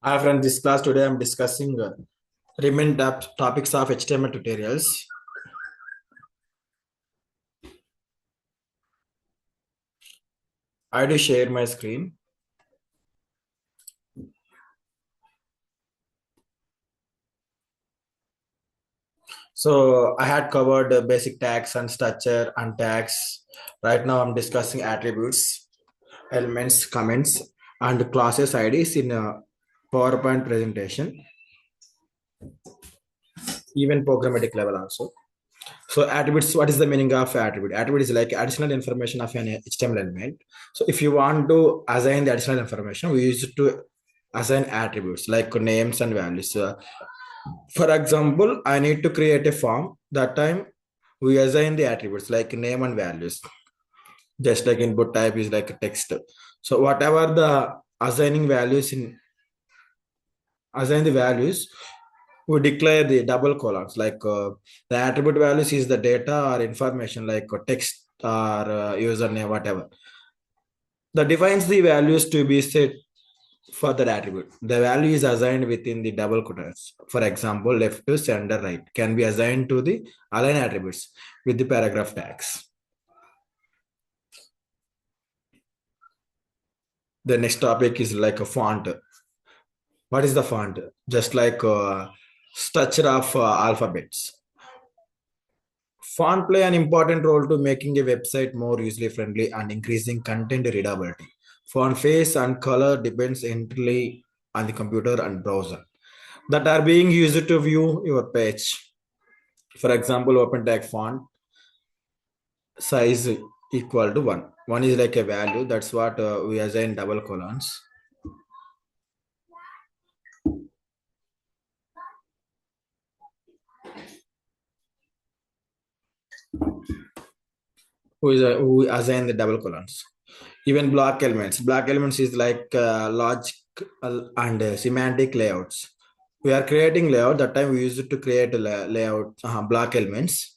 Hi friends, this class today I'm discussing remaining topics of HTML tutorials. I do share my screen. So I had covered basic tags and structure and tags. Right now I'm discussing attributes, elements, comments, and classes IDs in a PowerPoint presentation, even programmatic level also. So attributes, what is the meaning of attribute? Attribute is like additional information of an HTML element. So if you want to assign the additional information, we use it to assign attributes like names and values. For example, I need to create a form. That time we assign the attributes like name and values. Just like input type is like a text. So whatever the assign the values, we declare the double columns like the attribute values is the data or information like text or username, whatever. That defines the values to be set for that attribute. The value is assigned within the double quotes. For example, left to center, right can be assigned to the align attributes with the paragraph tags. The next topic is like a font. What is the font? Just like structure of alphabets. Font play an important role to making a website more user friendly and increasing content readability. Font face and color depends entirely on the computer and browser that are being used to view your page. For example, open tag font size equal to 1. 1 is like a value. That's what we assign double colons. Who assign the double colons. Even block elements. Block elements is like logic and semantic layouts. We are creating layout. That time we use it to create a layout block elements.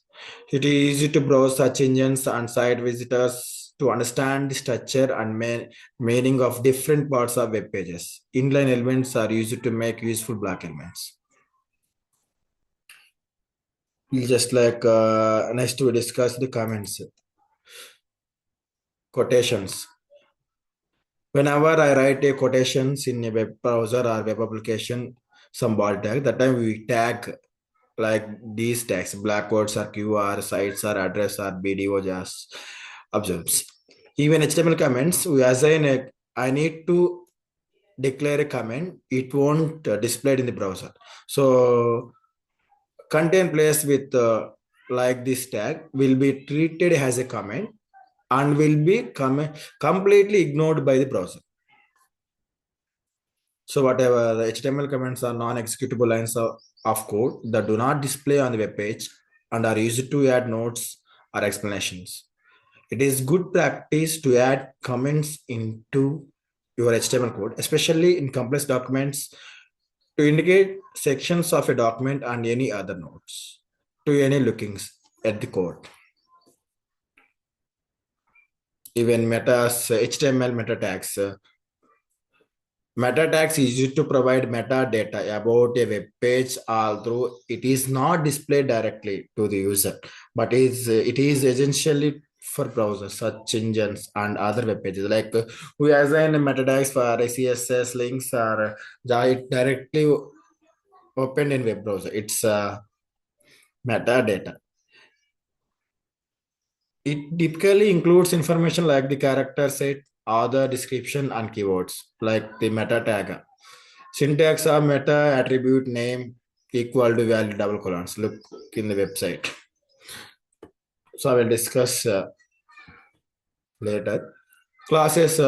It is easy to browse search engines and site visitors to understand the structure and meaning of different parts of web pages. Inline elements are used to make useful block elements. Just like next we discuss the comments, quotations. Whenever I write a quotations in a web browser or web application, some body tag, that time we tag like these tags, black words or QR, sites or address or BDO just observes. Even HTML comments, we assign a, I need to declare a comment, it won't display it in the browser. So content placed with like this tag will be treated as a comment and will be completely ignored by the browser. So whatever the HTML comments are non-executable lines of code that do not display on the web page and are used to add notes or explanations. It is good practice to add comments into your HTML code, especially in complex documents, to indicate sections of a document and any other notes to any lookings at the code. Even metas, HTML meta tags. Meta tags is used to provide metadata about a web page, although it is not displayed directly to the user, but it is essentially for browsers, search engines, and other web pages. Like we assign meta tags for CSS links or it directly opened in web browser. It's metadata. It typically includes information like the character set, author description, and keywords like the meta tag. Syntax of meta attribute name equal to value double colons. Look in the website. So I will discuss later. Classes.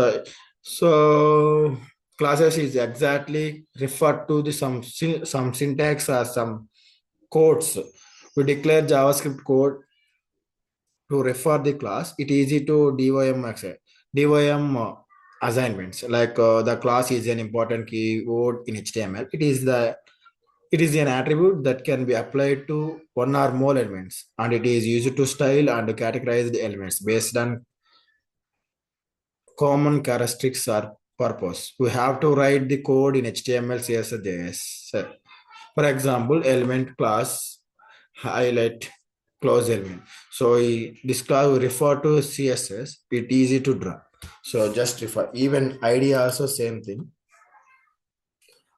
So classes is exactly referred to the some syntax or some codes. We declare JavaScript code to refer the class. It is easy to DOM assignments. Like the class is an important keyword in HTML. It is an attribute that can be applied to one or more elements, and it is used to style and categorize the elements based on common characteristics purpose. We have to write the code in HTML, CSS, JS. For example, element class highlight close element. So this class will refer to CSS. It easy to draw. So just refer. Even ID also same thing.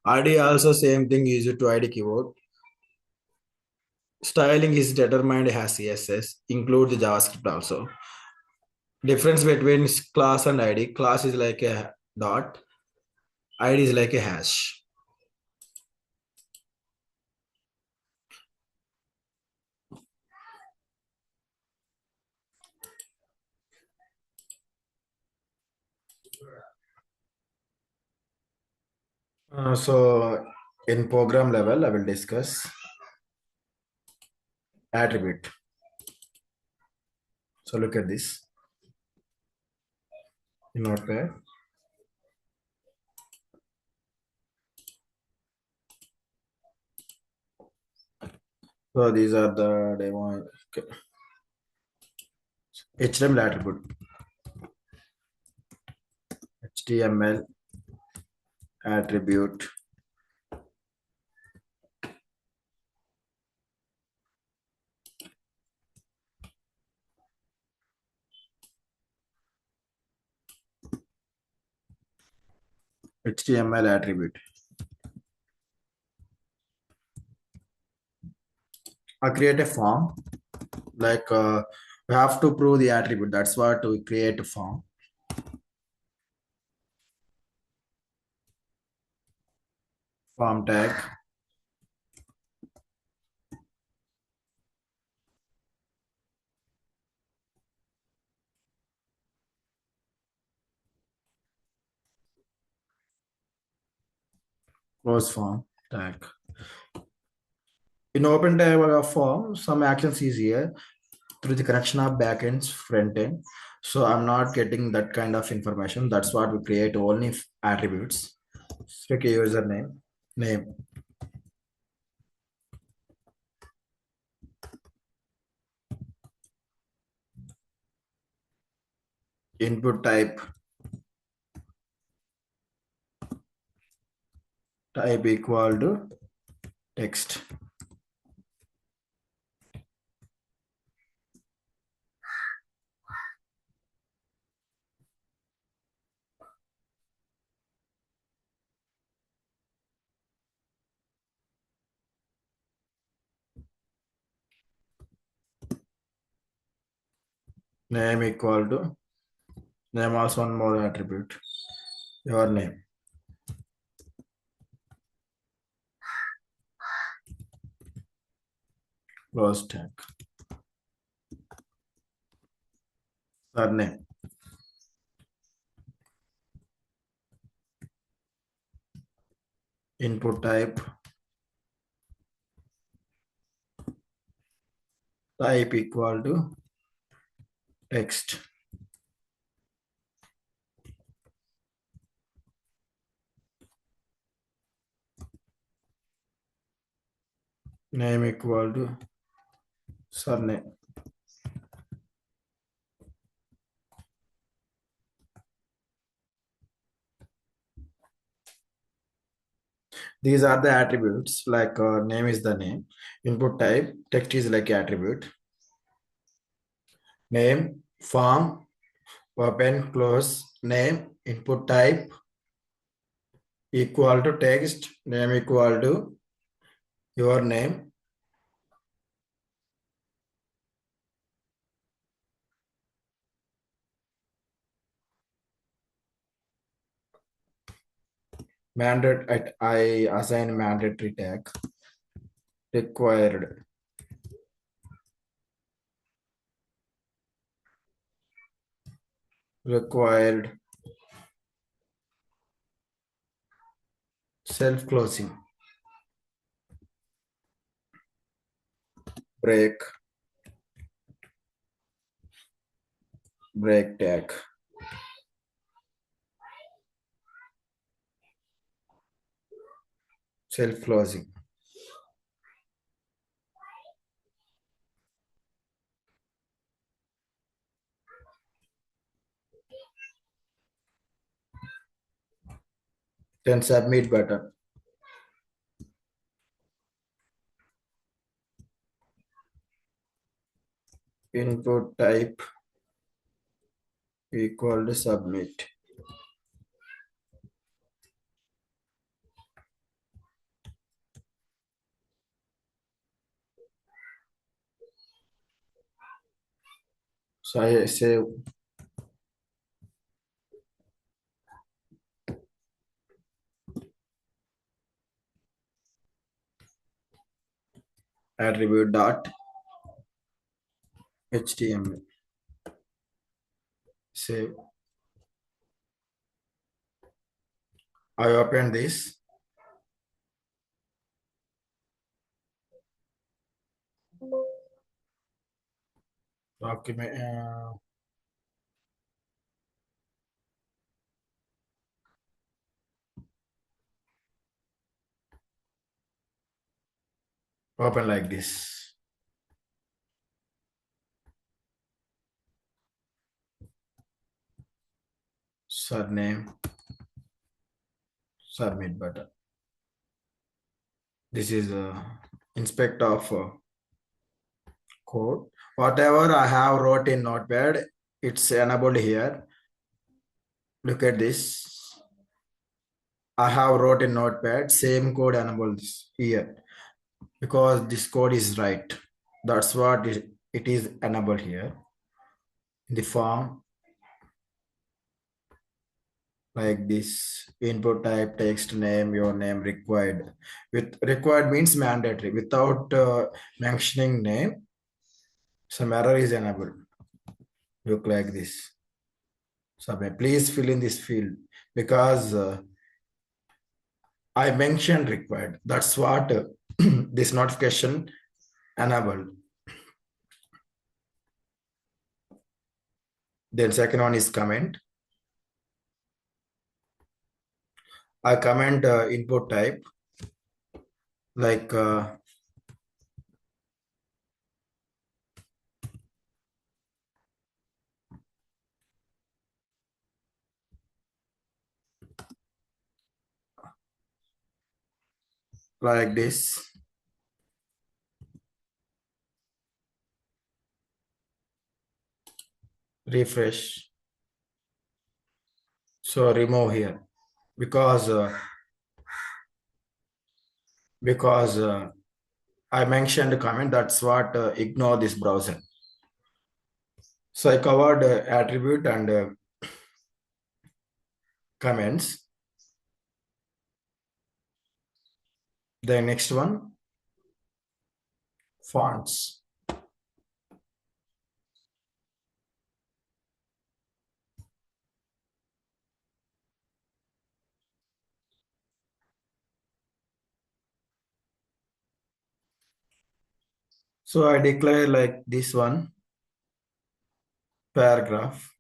ID also same thing. Easy to ID keyword. Styling is determined as CSS. Include the JavaScript also. Difference between class and ID. Class is like a dot. ID is like a hash. So in program level, I will discuss attribute. So look at this in Notepad. So these are the demo. Okay. HTML attribute. HTML attribute. HTML attribute. I create a form like we have to prove the attribute. That's what we create a form. Form tag. Close form tag. In open tag form, some actions is here through the connection of backends front end. So I'm not getting that kind of information. That's what we create only attributes. Stick a username, name, input type equal to text. Name equal to name, also one more attribute, your name. Close tag. Surname. Input type equal to text. Name equal to surname. These are the attributes, like name is the name, input type, text is like attribute, name, form, open, close, name, input type equal to text, name equal to your name, mandate. I assign mandatory tag, required, required, self closing, break, break tag. Self closing. Then submit button. Input type equal to submit. So I save attribute dot html. Save. I open this. Document. Open like this. Surname. Submit button. This is inspect of code. Whatever I have wrote in Notepad, it's enabled here. Look at this. I have wrote in Notepad, same code enabled here because this code is right. That's what it is enabled here. In the form like this, input type, text name, your name required. With required means mandatory. Without mentioning name, some error is enabled. Look like this. So please fill in this field because I mentioned required. That's what this notification enabled. Then second one is comment. I comment input type like this. Refresh. So remove here because because I mentioned comment. That's what ignore this browser. So I covered attribute and comments. The next one, fonts. So I declare like this one paragraph.